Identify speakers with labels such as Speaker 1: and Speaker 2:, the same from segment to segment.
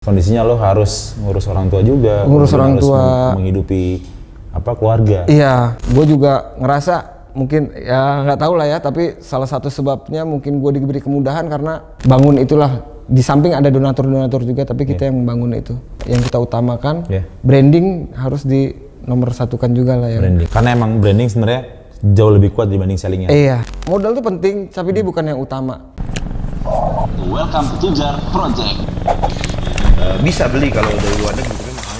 Speaker 1: Kondisinya lo harus ngurus orang tua juga,
Speaker 2: ngurus orang
Speaker 1: harus
Speaker 2: tua,
Speaker 1: menghidupi keluarga.
Speaker 2: Iya, gue juga ngerasa mungkin ya nggak tahu lah ya, tapi salah satu sebabnya mungkin gue diberi kemudahan karena bangun itulah. Di samping ada donatur-donatur juga, tapi kita yang membangun itu, yang kita utamakan. Branding harus di nomor satukan juga lah ya.
Speaker 1: Branding, karena emang branding sebenarnya jauh lebih kuat dibanding sellingnya.
Speaker 2: Iya, modal tuh penting, tapi dia bukan yang utama.
Speaker 3: Welcome to Tujar Project.
Speaker 4: Bisa beli kalau dari luar negeri tapi mahal.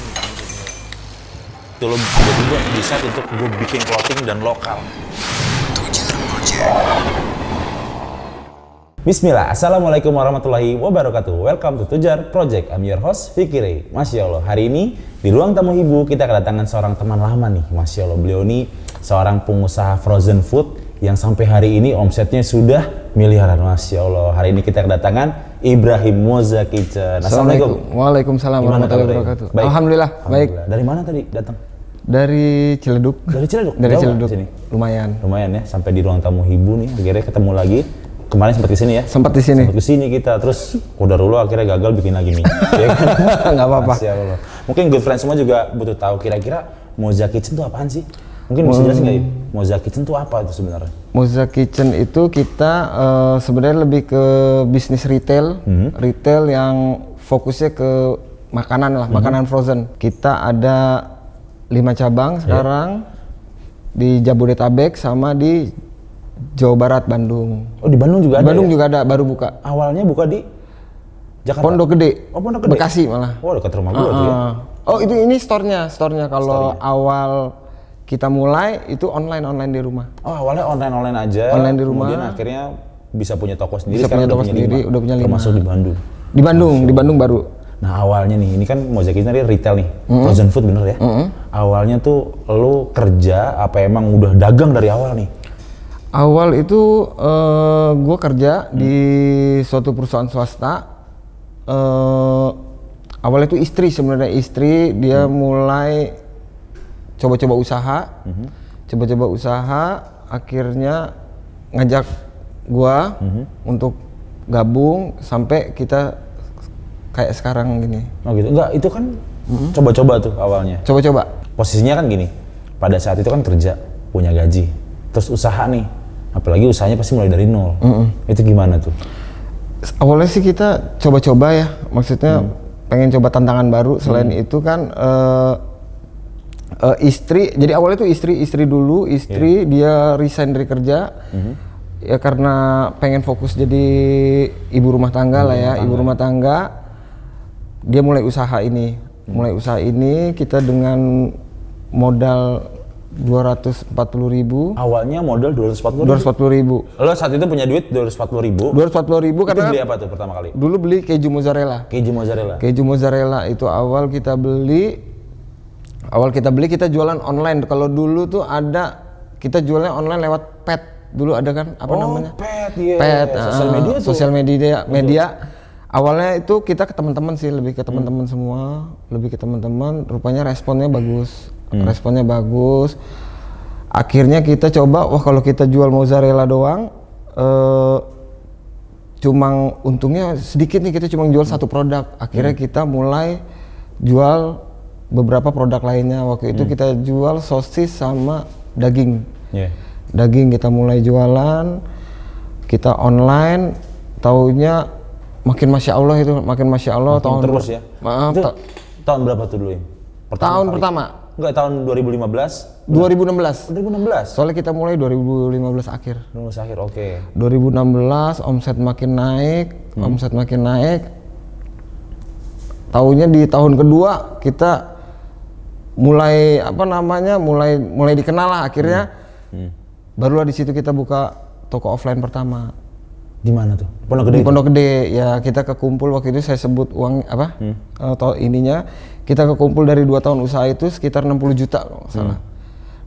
Speaker 1: Itu lo tiba-tiba decide untuk gue bikin clothing dan lokal.
Speaker 4: Tujar Project.
Speaker 1: Bismillah, Assalamualaikum warahmatullahi wabarakatuh. Welcome to Tujar Project. I'm your host, Fikri. Masya Allah, hari ini di ruang tamu ibu kita kedatangan seorang teman lama nih. Masya Allah, beliau ini seorang pengusaha frozen food yang sampai hari ini omsetnya sudah miliaran. Masya Allah, hari ini kita kedatangan Ibrahim Moza Kitchen. Assalamualaikum.
Speaker 2: Waalaikumsalam warahmatullahi wabarakatuh.
Speaker 1: Baik.
Speaker 2: Alhamdulillah, baik.
Speaker 1: Dari mana tadi datang?
Speaker 2: Dari Ciledug.
Speaker 1: Dari Ciledug?
Speaker 2: Dari
Speaker 1: Jauh
Speaker 2: Ciledug.
Speaker 1: sini?
Speaker 2: Lumayan.
Speaker 1: Lumayan ya, sampai di ruang tamu ibu nih, akhirnya ketemu lagi. Kemarin sempat kesini ya?
Speaker 2: Sempat di sini.
Speaker 1: Sempat kesini kita, terus udah dulu akhirnya gagal bikin lagi mie. Ya kan?
Speaker 2: Nggak apa-apa.
Speaker 1: Masya Allah. Mungkin good friends semua juga butuh tahu kira-kira Moza Kitchen itu apaan sih? Mungkin bisa jelasin nggak ya? Moza Kitchen itu apa itu sebenarnya?
Speaker 2: Moza Kitchen itu kita sebenarnya lebih ke bisnis retail, retail yang fokusnya ke makanan lah, makanan frozen. Kita ada 5 cabang sekarang di Jabodetabek sama di Jawa Barat, Bandung.
Speaker 1: Oh, di Bandung juga ada?
Speaker 2: Bandung
Speaker 1: ya?
Speaker 2: juga ada, baru buka.
Speaker 1: Awalnya buka di Jakarta?
Speaker 2: Pondok Gede.
Speaker 1: Oh, Pondok Gede?
Speaker 2: Bekasi malah.
Speaker 1: Oh, dekat rumah gua tuh ya?
Speaker 2: Oh, ini store-nya kalau awal kita mulai itu online di rumah.
Speaker 1: Oh, awalnya online aja.
Speaker 2: Online di rumah.
Speaker 1: Kemudian akhirnya bisa punya toko sendiri.
Speaker 2: Bisa
Speaker 1: Sekarang
Speaker 2: punya toko sendiri, udah punya 5.
Speaker 1: Termasuk di Bandung.
Speaker 2: Di Bandung baru.
Speaker 1: Nah, awalnya nih, ini kan Moza Kitchen tadi retail nih, frozen food bener ya? Awalnya tuh lo kerja apa emang udah dagang dari awal nih?
Speaker 2: Awal itu gue kerja di suatu perusahaan swasta. Awalnya itu sebenarnya istri dia mulai coba-coba usaha, akhirnya ngajak gue untuk gabung sampai kita kayak sekarang gini.
Speaker 1: Oh gitu, enggak itu kan coba-coba tuh awalnya.
Speaker 2: Coba-coba.
Speaker 1: Posisinya kan gini, pada saat itu kan kerja, punya gaji, terus usaha nih, apalagi usahanya pasti mulai dari nol. Itu gimana tuh?
Speaker 2: Awalnya sih kita coba-coba ya, maksudnya pengen coba tantangan baru. Selain itu kan istri, jadi awalnya tuh istri dulu, dia resign dari kerja. Ya karena pengen fokus jadi ibu rumah tangga lah ya, ibu rumah tangga. Dia mulai usaha ini. Kita dengan modal 240.000.
Speaker 1: Awalnya modal 240.000. Lo saat itu punya duit 240.000.
Speaker 2: 240.000 karena
Speaker 1: beli apa tuh pertama kali?
Speaker 2: Dulu beli keju mozzarella. Keju mozzarella itu awal kita beli. Kita jualan online. Kalau dulu tuh ada kita jualnya online lewat pet. Dulu ada kan namanya?
Speaker 1: Pet, iya.
Speaker 2: Pet,
Speaker 1: Sosial media tuh.
Speaker 2: media. Awalnya itu kita ke teman-teman sih, lebih ke teman-teman semua, rupanya responnya bagus. Akhirnya kita coba, kalau kita jual mozzarella doang, cuma untungnya sedikit nih, kita cuma jual satu produk. Akhirnya kita mulai jual beberapa produk lainnya. Waktu itu kita jual sosis sama daging. Daging kita mulai jualan, kita online, taunya makin masya Allah. Tahun
Speaker 1: terus ya? Itu tahun berapa tuh dulu?
Speaker 2: Tahun pertama?
Speaker 1: Enggak, tahun 2015?
Speaker 2: 2016. Soalnya kita mulai 2015 akhir.
Speaker 1: 2015 akhir, oke.
Speaker 2: 2016 omset makin naik. Taunya di tahun kedua kita mulai mulai dikenal lah akhirnya. Barulah di situ kita buka toko offline pertama.
Speaker 1: Di mana tuh? Pondok Gede.
Speaker 2: Di Pondok Gede. Ya, kita kekumpul waktu itu, saya sebut uang kita kekumpul dari 2 tahun usaha itu sekitar 60 juta kalau nggak salah.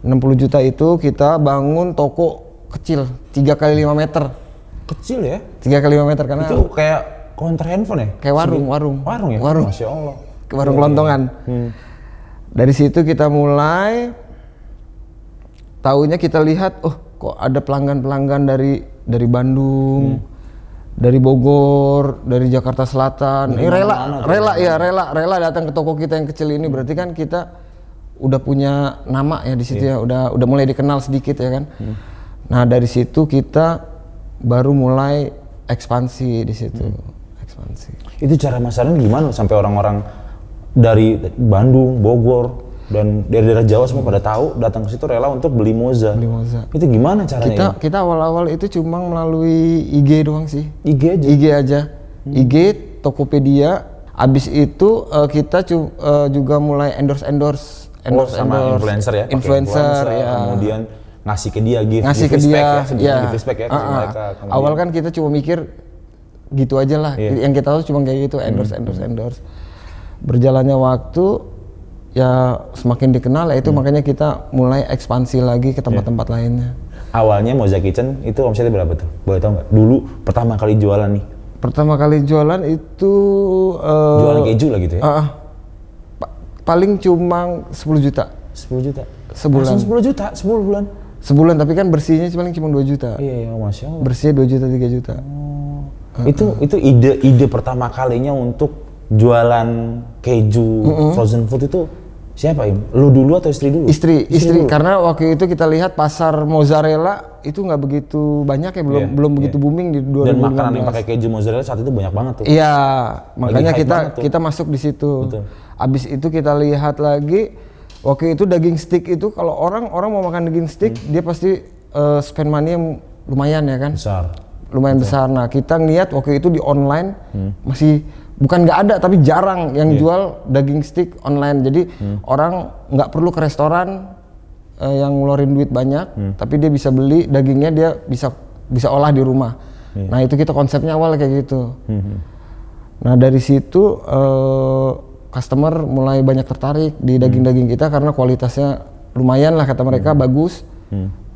Speaker 2: 60 juta itu kita bangun toko kecil 3 kali 5 meter.
Speaker 1: Kecil ya?
Speaker 2: 3 kali 5 meter karena
Speaker 1: itu kayak counter handphone ya?
Speaker 2: Kayak warung
Speaker 1: ya?
Speaker 2: Warung.
Speaker 1: Masya Allah.
Speaker 2: Ke warung kelontongan. Dari situ kita mulai, tahunya kita lihat, kok ada pelanggan dari Bandung, dari Bogor, dari Jakarta Selatan, rela datang ke toko kita yang kecil ini. Berarti kan kita udah punya nama ya di situ ya, udah mulai dikenal sedikit ya kan. Nah dari situ kita baru mulai ekspansi di situ. Ekspansi.
Speaker 1: Itu cara masarin gimana sampai orang-orang dari Bandung, Bogor, dan dari daerah Jawa semua pada tahu datang ke situ rela untuk beli Moza. Itu gimana caranya?
Speaker 2: Kita awal-awal itu cuma melalui IG doang sih.
Speaker 1: IG
Speaker 2: aja. IG, Tokopedia. Abis itu kita juga mulai endorse
Speaker 1: sama influencer ya.
Speaker 2: Influencer ya.
Speaker 1: Kemudian ngasih ke dia gift
Speaker 2: respect
Speaker 1: ya. Give respect ya ke mereka.
Speaker 2: Awal kan kita cuma mikir gitu aja lah. Yang kita tahu cuma kayak gitu, endorse. Berjalannya waktu ya semakin dikenal ya itu makanya kita mulai ekspansi lagi ke tempat-tempat lainnya.
Speaker 1: Awalnya Moza Kitchen itu omsetnya berapa tuh? Boleh tahu nggak? Dulu pertama kali jualan nih.
Speaker 2: Pertama kali jualan itu
Speaker 1: jualan keju lah gitu ya?
Speaker 2: Paling cuma 10 juta.
Speaker 1: 10 juta?
Speaker 2: Sebulan.
Speaker 1: Langsung 10 juta? 10 bulan?
Speaker 2: Sebulan, tapi kan bersihnya paling cuma 2 juta.
Speaker 1: Iya, Masya Allah.
Speaker 2: Bersihnya 2 juta, 3 juta.
Speaker 1: Itu ide pertama kalinya untuk jualan keju, frozen food itu siapa Im? Lu dulu atau istri dulu?
Speaker 2: Istri
Speaker 1: dulu.
Speaker 2: Karena waktu itu kita lihat pasar mozzarella itu nggak begitu banyak ya, belum begitu booming di 2015.
Speaker 1: Dan makanan yang pakai keju mozzarella saat itu banyak banget tuh.
Speaker 2: Iya, makanya kita masuk di situ.
Speaker 1: Betul.
Speaker 2: Abis itu kita lihat lagi, waktu itu daging stick itu kalau orang mau makan daging stick dia pasti spend money yang lumayan ya kan? Lumayan besar. Nah kita ngeliat waktu itu di online masih bukan nggak ada tapi jarang yang jual daging stick online. Jadi orang nggak perlu ke restoran yang ngeluarin duit banyak, tapi dia bisa beli dagingnya, dia bisa olah di rumah. Nah itu kita konsepnya awal kayak gitu. Nah dari situ customer mulai banyak tertarik di daging-daging kita karena kualitasnya lumayan lah kata mereka, bagus,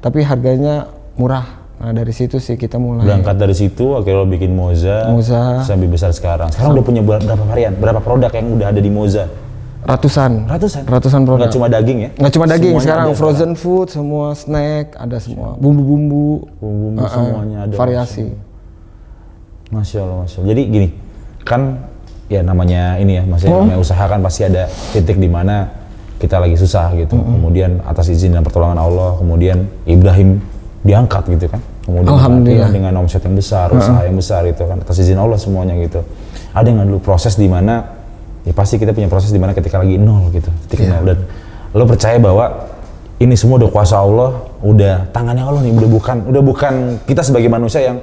Speaker 2: tapi harganya murah. Nah dari situ sih kita mulai.
Speaker 1: Berangkat dari situ akhirnya lo bikin Moza sampai besar sekarang. Sekarang udah punya berapa varian? Berapa produk yang udah ada di Moza?
Speaker 2: Ratusan produk.
Speaker 1: Nggak cuma daging ya?
Speaker 2: Nggak cuma daging, sekarang frozen food, semua snack ada semua. Bumbu-bumbu
Speaker 1: semuanya ada.
Speaker 2: Variasi.
Speaker 1: Masya Allah. Jadi gini, kan ya namanya ini ya, namanya usaha kan pasti ada titik di mana kita lagi susah gitu. Kemudian atas izin dan pertolongan Allah, kemudian Ibrahim diangkat gitu kan, kemudian
Speaker 2: alhamdulillah
Speaker 1: dengan omset yang besar, usaha yang besar itu kan atas izin Allah semuanya gitu. Ada nggak dulu proses di mana ya pasti kita punya proses di mana ketika lagi nol gitu, titik nol, dan lo percaya bahwa ini semua udah kuasa Allah, udah tangannya Allah nih, udah bukan kita sebagai manusia yang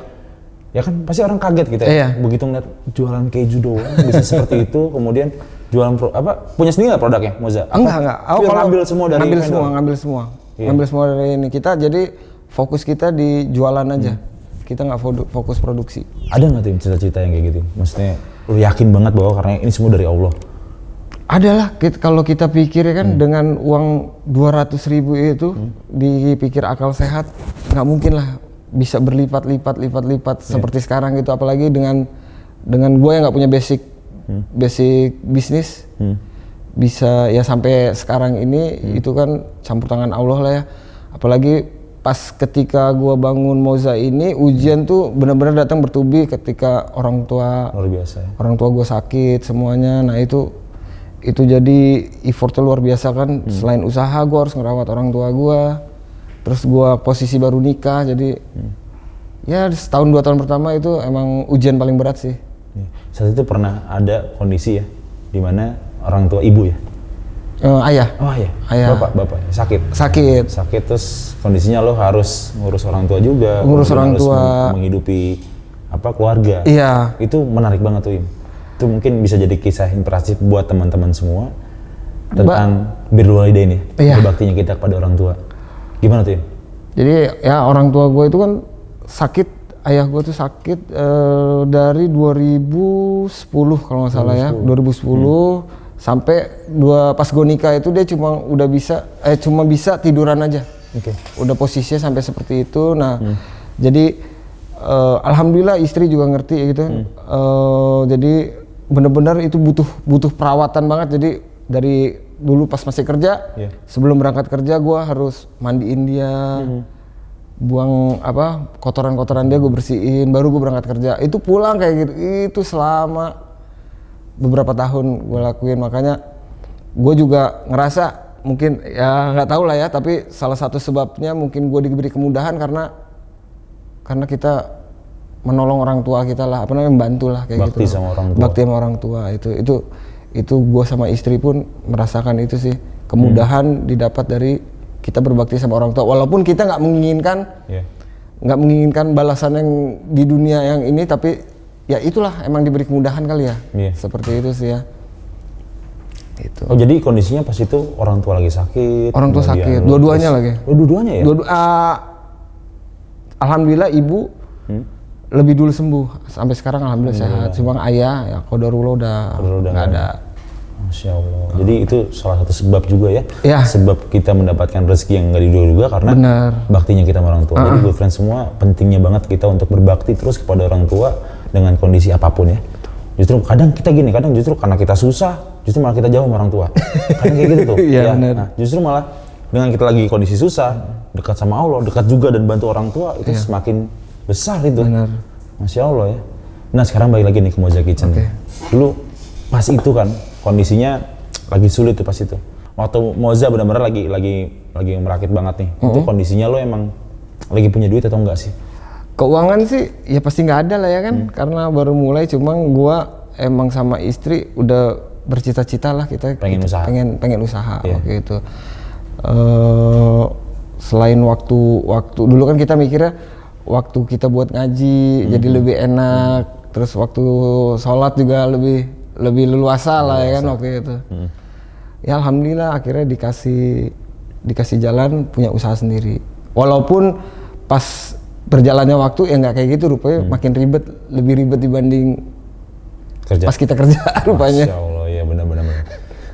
Speaker 1: ya kan pasti orang kaget gitu ya, begitu ngeliat jualan keju doang bisa seperti itu, kemudian jualan punya sendiri nggak produknya Moza?
Speaker 2: Enggak.
Speaker 1: Ngambil semua dari
Speaker 2: ngambil semua dari ini kita, jadi fokus kita di jualan aja. Kita nggak fokus produksi. Ada
Speaker 1: nggak tuh cita-cita yang kayak gitu? Maksudnya lu yakin banget bahwa karena ini semua dari Allah?
Speaker 2: Adalah, kalau kita pikir ya kan dengan uang 200.000 itu dipikir akal sehat nggak mungkin lah bisa berlipat-lipat seperti sekarang gitu. Apalagi dengan gue yang nggak punya basic bisnis bisa ya sampai sekarang ini itu kan campur tangan Allah lah ya. Apalagi pas ketika gua bangun Moza ini, ujian tuh benar-benar datang bertubi ketika orang tua
Speaker 1: luar biasa ya?
Speaker 2: Orang tua gua sakit semuanya. Nah itu jadi effortnya luar biasa kan. Selain usaha gua harus ngerawat orang tua gua, terus gua posisi baru nikah, jadi ya setahun 2 tahun pertama itu emang ujian paling berat sih.
Speaker 1: Saat itu pernah ada kondisi ya dimana orang tua ibu ya?
Speaker 2: Ayah.
Speaker 1: Ayah. Bapak sakit terus kondisinya lo harus ngurus orang tua juga, menghidupi keluarga.
Speaker 2: Iya.
Speaker 1: Itu menarik banget tuh Im. Itu mungkin bisa jadi kisah inspiratif buat teman-teman semua tentang birrul walidain ya, baktinya kita kepada orang tua. Gimana tuh Im?
Speaker 2: Jadi ya orang tua gue itu kan sakit, ayah gue tuh sakit dari 2010 kalau nggak salah ya, 2010. Sampai pas gue nikah itu dia cuma bisa tiduran aja. Udah posisinya sampai seperti itu. Nah, jadi alhamdulillah istri juga ngerti gitu. Jadi benar-benar itu butuh perawatan banget. Jadi dari dulu pas masih kerja, sebelum berangkat kerja gue harus mandiin dia, buang apa kotoran-kotoran dia gue bersihin, baru gue berangkat kerja. Itu pulang kayak gitu, itu selama beberapa tahun gue lakuin. Makanya gue juga ngerasa mungkin ya nggak tahu lah ya, tapi salah satu sebabnya mungkin gue diberi kemudahan karena kita menolong orang tua kita lah, apa namanya, membantu lah kayak
Speaker 1: Bakti
Speaker 2: gitu.
Speaker 1: sama orang tua.
Speaker 2: Bakti sama orang tua itu gue sama istri pun merasakan itu sih, kemudahan didapat dari kita berbakti sama orang tua, walaupun kita nggak menginginkan balasan yang di dunia yang ini, tapi ya itulah emang diberi kemudahan kali ya. Seperti itu sih ya. Itu.
Speaker 1: Oh, jadi kondisinya pas itu orang tua lagi sakit.
Speaker 2: Orang tua sakit, dua-duanya lagi.
Speaker 1: Oh, dua-duanya ya?
Speaker 2: Alhamdulillah ibu lebih dulu sembuh, sampai sekarang alhamdulillah sehat. Cuma ayah ya qadarullah udah nggak ada.
Speaker 1: Masya Allah. Jadi itu salah satu sebab juga ya.
Speaker 2: Ya.
Speaker 1: Sebab kita mendapatkan rezeki yang nggak diduga-duga karena baktinya kita sama orang tua. Jadi good friends semua, pentingnya banget kita untuk berbakti terus kepada orang tua dengan kondisi apapun ya. Justru kadang kita gini, kadang justru karena kita susah, justru malah kita jauh sama orang tua. Kadang kayak gitu tuh.
Speaker 2: Iya,
Speaker 1: ya.
Speaker 2: benar.
Speaker 1: Nah, justru malah dengan kita lagi kondisi susah, dekat sama Allah, dekat juga dan bantu orang tua, itu semakin besar itu.
Speaker 2: Benar.
Speaker 1: Masya Allah ya. Nah sekarang balik lagi nih ke Moza Kitchen. Dulu pas itu kan kondisinya lagi sulit tuh pas itu. Waktu Moza benar-benar lagi merakit banget nih. Itu kondisinya lo emang lagi punya duit atau enggak sih?
Speaker 2: Keuangan sih ya pasti nggak ada lah ya kan, karena baru mulai. Cuma gua emang sama istri udah bercita-cita lah kita pengen usaha waktu itu. Selain waktu dulu kan kita mikirnya waktu kita buat ngaji jadi lebih enak, terus waktu sholat juga lebih leluasa lah ya kan waktu itu. Ya alhamdulillah akhirnya dikasih jalan punya usaha sendiri. Walaupun pas berjalannya waktu ya nggak kayak gitu, rupanya makin ribet, lebih ribet dibanding
Speaker 1: kerja.
Speaker 2: Pas kita kerja rupanya.
Speaker 1: Masya Allah ya, benar-benar.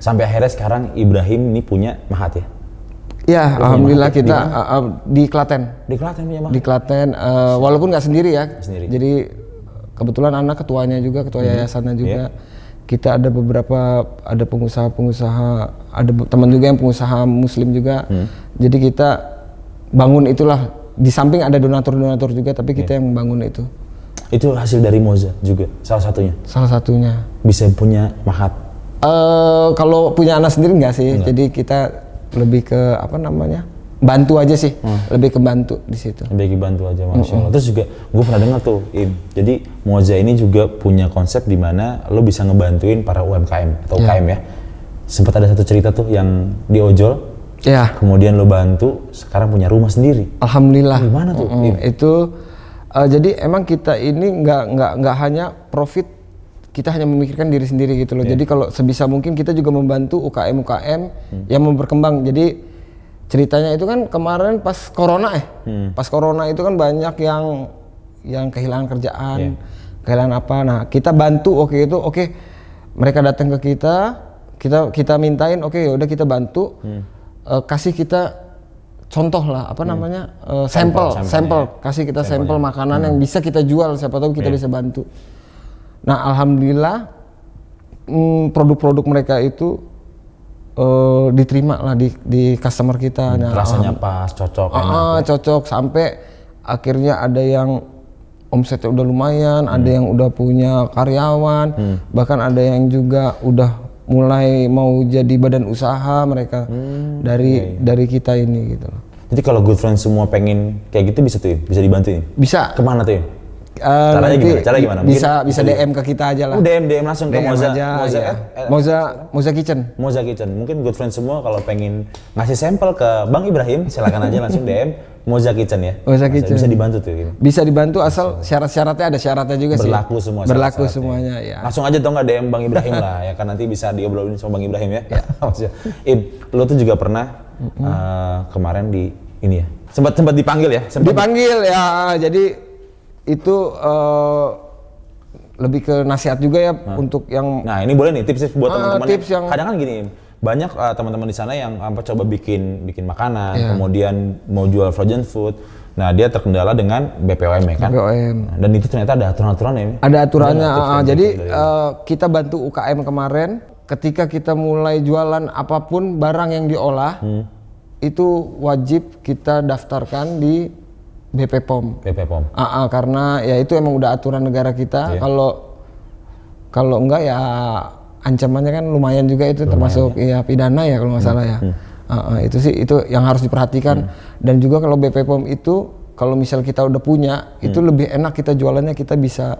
Speaker 1: Sampai akhirnya sekarang Ibrahim ini punya mahat ya?
Speaker 2: Ya alhamdulillah kita di Klaten.
Speaker 1: Di Klaten punya mahat?
Speaker 2: Di Klaten, walaupun nggak sendiri ya.
Speaker 1: Sendiri.
Speaker 2: Jadi kebetulan anak ketuanya juga, ketua yayasannya juga. Kita ada ada pengusaha-pengusaha, ada teman juga yang pengusaha muslim juga. Jadi kita bangun itulah, di samping ada donatur-donatur juga, tapi kita yang membangun itu.
Speaker 1: Itu hasil dari Moza juga, salah satunya?
Speaker 2: Salah satunya.
Speaker 1: Bisa punya mahat?
Speaker 2: Kalau punya anak sendiri enggak sih, jadi kita lebih ke apa namanya, bantu aja sih, lebih ke bantu di situ.
Speaker 1: Lebih ke bantu aja, Masya Allah. Terus juga gue pernah dengar tuh, Im, jadi Moza ini juga punya konsep di mana lo bisa ngebantuin para UMKM atau UKM ya. Sempat ada satu cerita tuh yang di ojol, kemudian lo bantu, sekarang punya rumah sendiri.
Speaker 2: Alhamdulillah.
Speaker 1: Gimana tuh?
Speaker 2: Itu jadi emang kita ini nggak hanya profit, kita hanya memikirkan diri sendiri gitu loh. Jadi kalau sebisa mungkin kita juga membantu UKM yang mau berkembang. Jadi ceritanya itu kan kemarin pas corona pas corona itu kan banyak yang kehilangan kerjaan, kehilangan apa. Nah kita bantu mereka datang ke kita mintain yaudah kita bantu, kasih kita contoh lah apa namanya, sampel, kasih kita sampel makanan yang bisa kita jual, siapa tahu kita bisa bantu. Nah alhamdulillah produk-produk mereka itu diterima lah di customer kita.
Speaker 1: Rasanya pas, cocok, enak.
Speaker 2: Cocok, sampai akhirnya ada yang omsetnya udah lumayan, ada yang udah punya karyawan, bahkan ada yang juga udah mulai mau jadi badan usaha mereka dari kita ini gitu loh. Jadi
Speaker 1: kalau good friends semua pengen kayak gitu bisa tuh, bisa dibantuin? Bisa. Kemana tuh? Caranya gimana? Bisa DM ke kita aja lah. DM langsung ke Moza Kitchen. Moza Kitchen. Mungkin good friends semua kalau pengen ngasih sampel ke Bang Ibrahim, silakan aja langsung DM Moza Kitchen ya. Moza Kitchen. Bisa dibantu tuh ini. Bisa dibantu asal syarat-syaratnya ada syaratnya juga sih. Berlaku semuanya ya. Langsung aja dong nggak DM Bang Ibrahim lah ya kan, nanti bisa diobrolin sama Bang Ibrahim ya. Lo tuh juga pernah kemarin di ini ya. Sempat dipanggil ya? Dipanggil ya. Jadi itu lebih ke nasihat juga ya untuk yang. Nah ini boleh nih tips buat teman-teman yang kadang kan gini, banyak teman-teman di sana yang coba bikin makanan, kemudian mau jual frozen food. Nah dia terkendala dengan BPOM ya kan. BPOM. Nah, dan itu ternyata ada aturan-aturannya. Ada aturannya. Jadi kita bantu UKM kemarin, ketika kita mulai jualan apapun barang yang diolah, itu wajib kita daftarkan di
Speaker 2: BP POM.
Speaker 1: BP POM.
Speaker 2: Karena ya itu emang udah aturan negara kita. Kalau enggak ya ancamannya kan lumayan juga itu, termasuk ya pidana ya kalau nggak salah ya. Itu sih itu yang harus diperhatikan. Dan juga kalau BP POM itu kalau misal kita udah punya itu lebih enak kita jualannya, kita bisa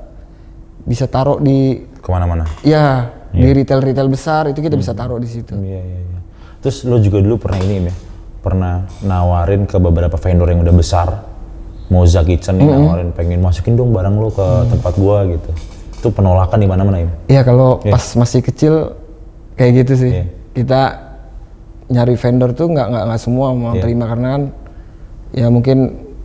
Speaker 2: taruh di
Speaker 1: kemana-mana.
Speaker 2: Ya di retail besar itu kita bisa taruh di situ.
Speaker 1: Iya. Terus lo juga dulu pernah ini ya, pernah nawarin ke beberapa vendor yang udah besar, Moza Kitchen nih nawarin pengen masukin dong barang lo ke tempat gua gitu. Itu penolakan di mana-mana ya?
Speaker 2: Iya kalau pas masih kecil kayak gitu sih. Kita nyari vendor tuh nggak semua mau terima, karena kan ya mungkin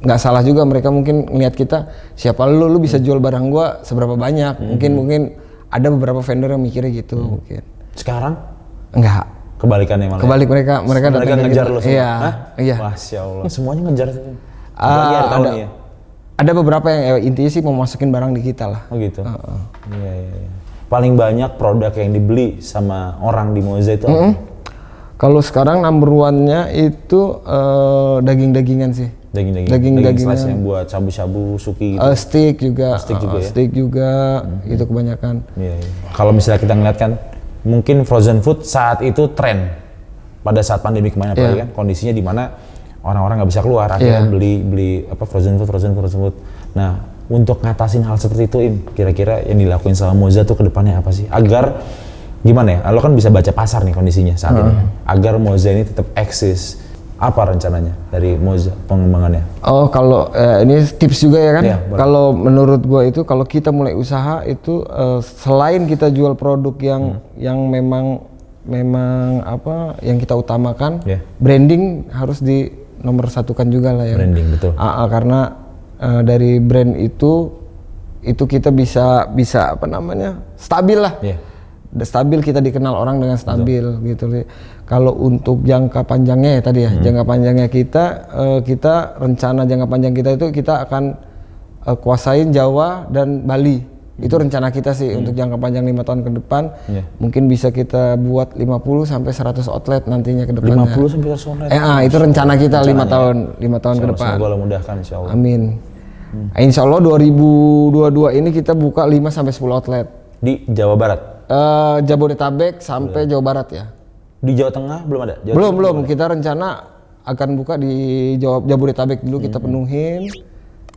Speaker 2: nggak salah juga, mereka mungkin ngeliat kita siapa lu bisa jual barang gua seberapa banyak. Mungkin ada beberapa vendor yang mikirnya gitu mungkin.
Speaker 1: Sekarang?
Speaker 2: Enggak.
Speaker 1: Kebalikannya malah.
Speaker 2: Kebalik mereka datang
Speaker 1: ngejar
Speaker 2: gitu.
Speaker 1: lo semua.
Speaker 2: Iya.
Speaker 1: Masya Allah. Semuanya ngejar.
Speaker 2: Ada beberapa yang intinya sih mau masukin barang di kita lah.
Speaker 1: Oh gitu. Iya. Paling banyak produk yang dibeli sama orang di Moza itu apa?
Speaker 2: Kalau sekarang number one-nya itu daging-dagingan sih.
Speaker 1: Daging slice yang buat shabu-shabu, suki gitu.
Speaker 2: Steak juga.
Speaker 1: Steak juga.
Speaker 2: Itu kebanyakan.
Speaker 1: Iya. Kalau misalnya kita ngeliat kan, mungkin frozen food saat itu tren pada saat pandemi kemarin, apalagi kan kondisinya di mana orang-orang nggak bisa keluar, akhirnya beli frozen food. Nah, untuk ngatasin hal seperti itu, kira-kira yang dilakuin sama Moza tuh kedepannya apa sih? Agar gimana ya? Lo kan bisa baca pasar nih kondisinya saat ini. Agar Moza ini tetap eksis. Apa rencananya dari Moza pengembangannya? Oh,
Speaker 2: kalau ini tips juga ya kan? Kalau menurut gua itu kalau kita mulai usaha itu selain kita jual produk yang memang apa yang kita utamakan, branding harus di nomor satukan juga lah ya.
Speaker 1: Branding betul.
Speaker 2: Karena dari brand itu kita bisa apa namanya, stabil lah. Stabil, kita dikenal orang dengan stabil gitu. Kalau untuk jangka panjangnya ya tadi ya, jangka panjangnya kita rencana jangka panjang kita itu kita akan kuasain Jawa dan Bali. Itu rencana kita sih untuk jangka panjang 5 tahun ke depan. Mungkin bisa kita buat 50 sampai 100 outlet nantinya ke depannya.
Speaker 1: 50 sampai 100 outlet.
Speaker 2: Itu rencana kita 5 tahun ke depan.
Speaker 1: Semoga Allah mudahkan insyaallah.
Speaker 2: Amin. Insyaallah 2022 ini kita buka 5 sampai 10 outlet
Speaker 1: di Jawa Barat.
Speaker 2: Jabodetabek sampai Jawa Barat ya.
Speaker 1: Di Jawa Tengah belum ada?
Speaker 2: Belum. Kita rencana akan buka di Jabodetabek dulu, kita penuhin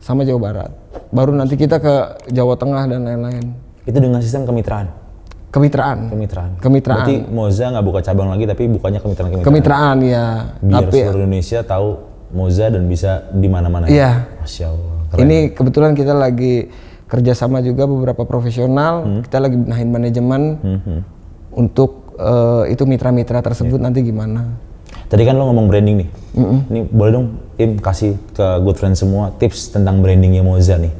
Speaker 2: sama Jawa Barat. Baru nanti kita ke Jawa Tengah dan lain-lain.
Speaker 1: Itu dengan sistem kemitraan? Kemitraan. Berarti Moza nggak buka cabang lagi, tapi bukanya kemitraan. Kemitraan
Speaker 2: ya.
Speaker 1: Biar seluruh Indonesia tahu Moza dan bisa di mana-mana.
Speaker 2: Iya.
Speaker 1: Masya Allah.
Speaker 2: Keren. Ini kebetulan kita lagi kerjasama juga beberapa profesional. Kita lagi benahin manajemen untuk itu mitra-mitra tersebut nanti gimana.
Speaker 1: Tadi kan lo ngomong branding nih. Ini boleh dong Im kasih ke good friend semua tips tentang brandingnya Moza nih.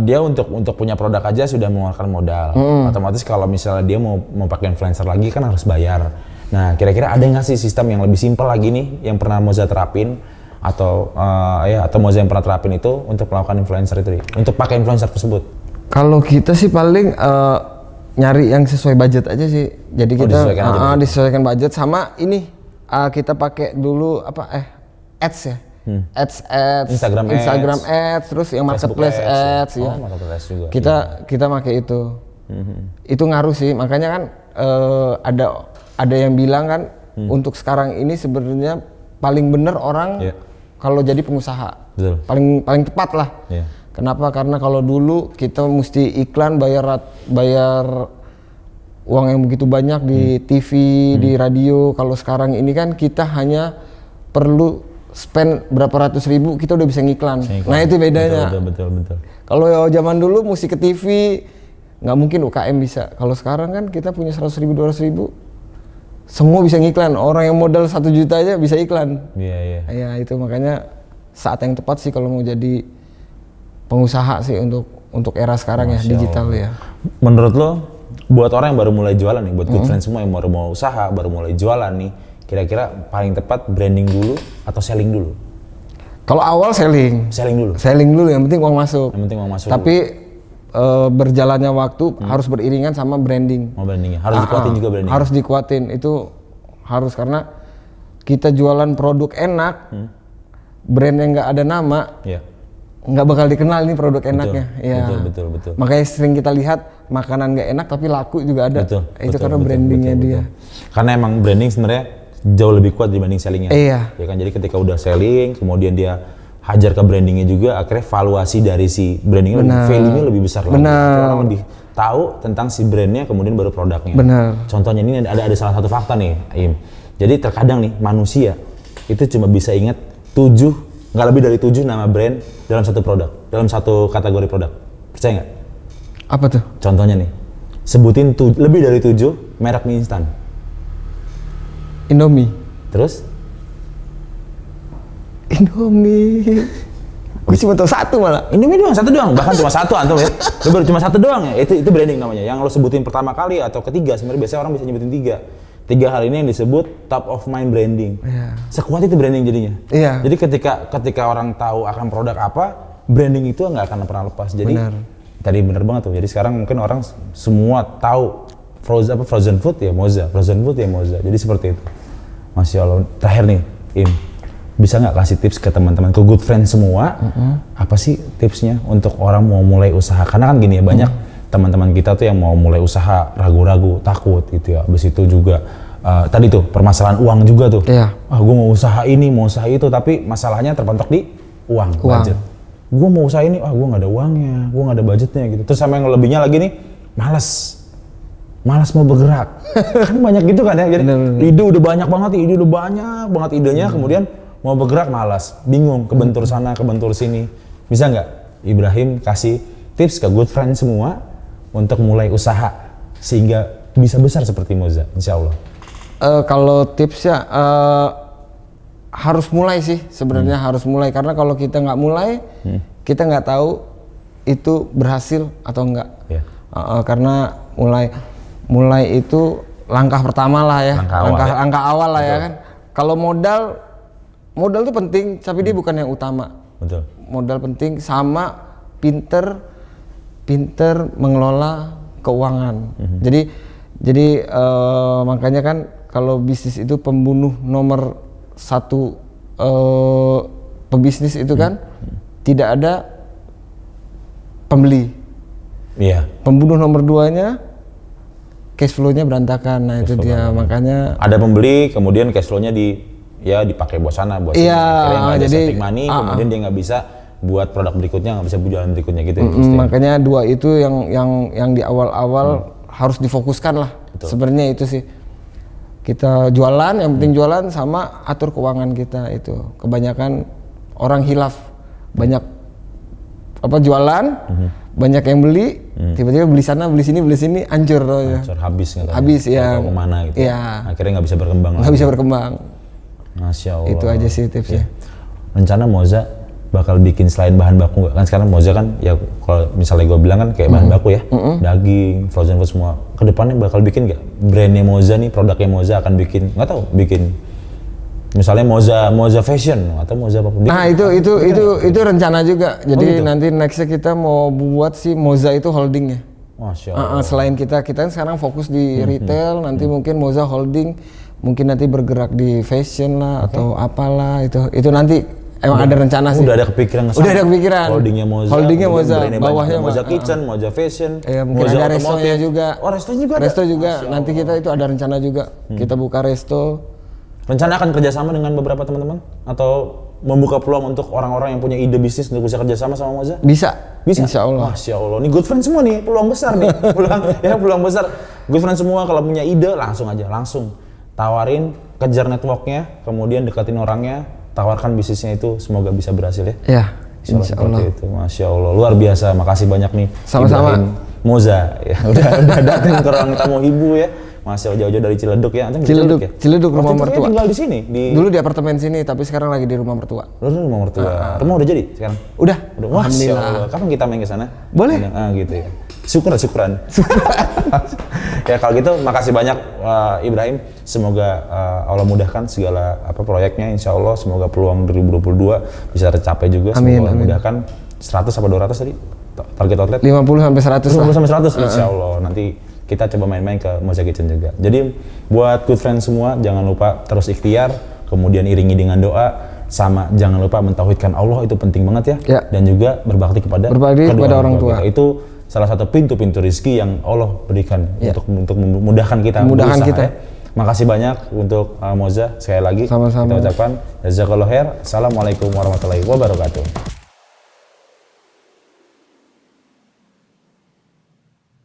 Speaker 1: Dia untuk punya produk aja sudah mengeluarkan modal. Otomatis kalau misalnya dia mau pakai influencer lagi kan harus bayar. Nah, kira-kira ada nggak sih sistem yang lebih simpel lagi nih yang pernah Moza terapin atau Moza yang pernah terapin itu untuk melakukan influencer itu, untuk pakai influencer tersebut?
Speaker 2: Kalau kita sih paling nyari yang sesuai budget aja sih. Jadi kita disesuaikan budget sama ini kita pakai dulu ads ya. Ads, Instagram ads, terus yang marketplace ads ya.
Speaker 1: Marketplace juga.
Speaker 2: Kita pakai itu. Itu ngaruh sih. Makanya kan ada yang bilang kan untuk sekarang ini sebenarnya paling bener orang kalau jadi pengusaha.
Speaker 1: Betul.
Speaker 2: Paling tepat lah. Kenapa? Karena kalau dulu kita mesti iklan, bayar uang yang begitu banyak di TV, di radio. Kalau sekarang ini kan kita hanya perlu spend berapa ratus ribu, kita udah bisa ngiklan. Nah itu bedanya.
Speaker 1: Betul.
Speaker 2: Kalau zaman dulu mesti ke TV, nggak mungkin UKM bisa. Kalau sekarang kan kita punya 100 ribu, 200 ribu, semua bisa ngiklan. Orang yang modal 1 juta aja bisa iklan.
Speaker 1: Iya.
Speaker 2: Ya itu makanya saat yang tepat sih kalau mau jadi pengusaha sih untuk era sekarang. Masya digital Allah. Ya.
Speaker 1: Menurut lo, buat orang yang baru mulai jualan nih, buat good friend semua yang baru mau usaha, baru mulai jualan nih, kira-kira paling tepat branding dulu atau selling dulu?
Speaker 2: Kalau awal selling dulu, yang penting uang masuk. Tapi berjalannya waktu harus beriringan sama branding.
Speaker 1: Brandingnya harus dikuatin juga branding.
Speaker 2: Harus dikuatin, itu harus, karena kita jualan produk enak, brand yang nggak ada nama, nggak bakal dikenal ini produk enaknya.
Speaker 1: Betul.
Speaker 2: Makanya sering kita lihat makanan nggak enak tapi laku juga ada. Itu karena brandingnya dia.
Speaker 1: Karena emang branding sebenarnya jauh lebih kuat dibanding sellingnya.
Speaker 2: Iya.
Speaker 1: Ya kan, jadi ketika udah selling, kemudian dia hajar ke brandingnya juga, akhirnya valuasi dari si brandingnya value-nya lebih besar lagi. Orang lebih tahu tentang si brandnya, kemudian baru produknya. Contohnya ini ada salah satu fakta nih, Im. Jadi terkadang nih manusia itu cuma bisa ingat 7, nggak lebih dari 7 nama brand dalam satu produk, dalam satu kategori produk. Percaya nggak?
Speaker 2: Apa tuh?
Speaker 1: Contohnya nih, sebutin lebih dari 7 merek mie instan.
Speaker 2: Indomie.
Speaker 1: Terus?
Speaker 2: Indomie. Gue cuma tahu satu malah.
Speaker 1: Indomie doang, satu doang. Bahkan cuma satu antum ya. Lu baru cuma satu doang ya. Itu branding namanya. Yang lo sebutin pertama kali atau ketiga, sebenarnya biasanya orang bisa nyebutin 3. 3 hal ini yang disebut top of mind branding. Sekuat itu branding jadinya. Jadi ketika orang tahu akan produk apa, branding itu nggak akan pernah lepas. Jadi tadi bener banget tuh. Jadi sekarang mungkin orang semua tahu frozen food ya Moza, Jadi seperti itu. Masya Allah. Terakhir nih, Im, bisa nggak kasih tips ke teman-teman, ke good friends semua, apa sih tipsnya untuk orang mau mulai usaha? Karena kan gini ya, banyak teman-teman kita tuh yang mau mulai usaha ragu-ragu, takut gitu ya. Habis itu juga tadi tuh permasalahan uang juga tuh. Gue mau usaha ini, mau usaha itu, tapi masalahnya terpentok di uang. Budget. Gue mau usaha ini, gue nggak ada uangnya, gue nggak ada budgetnya gitu. Terus sama yang lebihnya lagi nih, malas mau bergerak. Kan banyak gitu kan ya. Jadi ide udah banyak banget idenya, kemudian mau bergerak malas, bingung, kebentur sana, kebentur sini. Bisa nggak Ibrahim kasih tips ke good friend semua untuk mulai usaha sehingga bisa besar seperti Moza, insya Allah?
Speaker 2: Kalau tipsnya harus mulai sih sebenarnya, harus mulai, karena kalau kita nggak mulai, kita nggak tahu itu berhasil atau enggak. Karena mulai itu langkah pertama lah ya, langkah awal lah ya kan. Kalau modal itu penting, tapi dia bukan yang utama. Modal penting sama pinter mengelola keuangan. Jadi makanya kan kalau bisnis itu pembunuh nomor 1 pebisnis itu kan tidak ada pembeli. Pembunuh nomor 2-nya cash flow-nya berantakan. Nah itu dia, makanya
Speaker 1: ada pembeli, kemudian cash flow-nya dipakai buat sana, buat sini. Akhirnya nggak ada saving money, kemudian dia nggak bisa buat produk berikutnya, nggak bisa jualan berikutnya gitu.
Speaker 2: Makanya 2 itu yang di awal-awal harus difokuskan lah. Sebenarnya itu sih. Kita jualan, yang penting jualan sama atur keuangan kita itu. Kebanyakan orang hilaf, banyak jualan, banyak yang beli, tiba-tiba beli sana, beli sini, hancur habis ya.
Speaker 1: Atau kemana gitu. Akhirnya nggak bisa berkembang. Masya Allah.
Speaker 2: Itu aja sih tipsnya.
Speaker 1: Rencana Moza bakal bikin selain bahan baku nggak? Kan sekarang Moza kan ya kalau misalnya gue bilang kan kayak bahan baku ya, daging, frozen food semua. Kedepannya bakal bikin nggak brandnya Moza nih, produknya Moza akan bikin, nggak tahu, bikin misalnya Moza Fashion atau Moza apa?
Speaker 2: Nah itu rencana juga. Jadi nanti nextnya kita mau buat si Moza itu holdingnya.
Speaker 1: Masya Allah.
Speaker 2: Selain kita sekarang fokus di retail, nanti mungkin Moza holding, mungkin nanti bergerak di fashion lah atau apalah, itu nanti emang ada rencana sih.
Speaker 1: Udah ada kepikiran. Holdingnya Moza,
Speaker 2: bawahnya
Speaker 1: Moza Kitchen, Moza Fashion.
Speaker 2: Mungkin
Speaker 1: Moza
Speaker 2: ada restonya juga. Resto juga. Nanti kita itu ada rencana juga. Kita buka resto.
Speaker 1: Rencana akan kerjasama dengan beberapa teman-teman atau membuka peluang untuk orang-orang yang punya ide bisnis untuk bisa kerjasama sama Moza?
Speaker 2: Bisa. Insya Allah.
Speaker 1: Masya Allah. Ini good friend semua nih, peluang besar nih. peluang besar. Good friend semua kalau punya ide langsung tawarin, kejar networknya, kemudian deketin orangnya, tawarkan bisnisnya itu, semoga bisa berhasil ya.
Speaker 2: Iya, insya Allah.
Speaker 1: Itu, Masya Allah, luar biasa. Makasih banyak nih.
Speaker 2: Sama-sama.
Speaker 1: Ibrahim Moza, ya udah datang ke ruang tamu ibu ya. Masya Allah, jauh-jauh dari Ciledug ya.
Speaker 2: Ciledug rumah mertua.
Speaker 1: Tinggal di sini.
Speaker 2: Dulu di apartemen sini, tapi sekarang lagi di rumah mertua.
Speaker 1: Rumah mertua. Rumah udah jadi sekarang?
Speaker 2: Udah.
Speaker 1: Masya Allah. Kapan kita main ke sana?
Speaker 2: Boleh.
Speaker 1: Gitu ya. Syukuran. Ya kalau gitu, makasih banyak Ibrahim. Semoga Allah mudahkan segala proyeknya. Insya Allah semoga peluang 2022 bisa tercapai juga. Semoga Allah mudahkan. 100 apa 200 tadi? Target outlet?
Speaker 2: 50 sampai 100 lah.
Speaker 1: 50 sampai 100 insya Allah. Nanti kita coba main-main ke Moza Kitchen juga. Jadi buat good friends semua, jangan lupa terus ikhtiar, kemudian iringi dengan doa. sama jangan lupa mentauhidkan Allah, itu penting banget ya.
Speaker 2: Ya.
Speaker 1: Dan juga berbakti kepada
Speaker 2: kepada orang tua.
Speaker 1: kita. Itu salah satu pintu-pintu rezeki yang Allah berikan
Speaker 2: Ya.
Speaker 1: untuk memudahkan kita
Speaker 2: Memudahkan
Speaker 1: berusaha,
Speaker 2: kita.
Speaker 1: ya. Makasih banyak untuk Moza sekali lagi.
Speaker 2: Sama-sama.
Speaker 1: Kita ucapkan jazakallahu khair. Assalamualaikum warahmatullahi wabarakatuh.